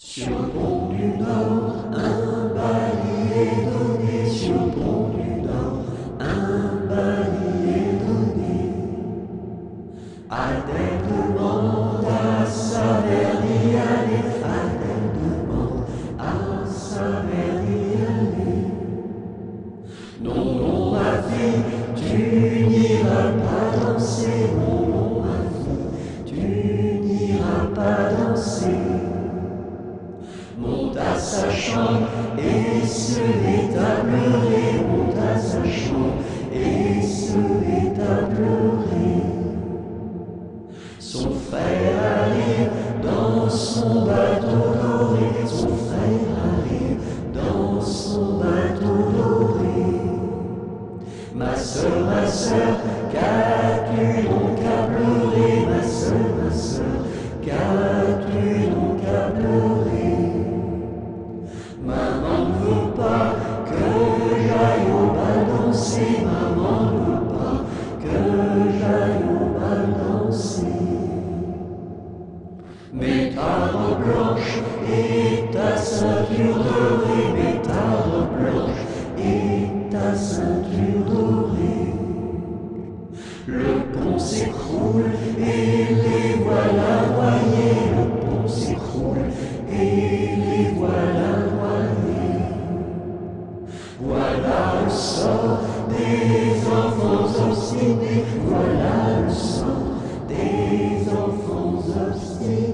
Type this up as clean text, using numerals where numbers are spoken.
Sur le pont du Nord, un bailli est donné. Sur le pont du Nord, un bailli est donné. Adèle demande à sa mère d'y aller. Adèle demande à sa mère d'y aller. Non, non, ma fille, tu n'iras pas danser. Non, non, ma fille, tu n'iras pas danser. Monte à sa chambre et se met à pleurer. Monte à sa chambre et se met à pleurer. Son frère arrive dans son bateau doré. Son frère arrive dans son bateau doré. Ma sœur, qu'as-tu donc à pleurer? Ma sœur, qu'as-tu donc à pleurer? Maman ne veut pas que j'aille au bal danser. Maman ne veut pas que j'aille au bal danser. Mets ta robe blanche et ta ceinture dorée. Mets ta robe blanche et ta ceinture dorée. Le pont s'écroule et les voilà noyés. Le pont s'écroule et les voilà noyés. Voilà le sort des enfants obstinés. Voilà le sort des enfants obstinés.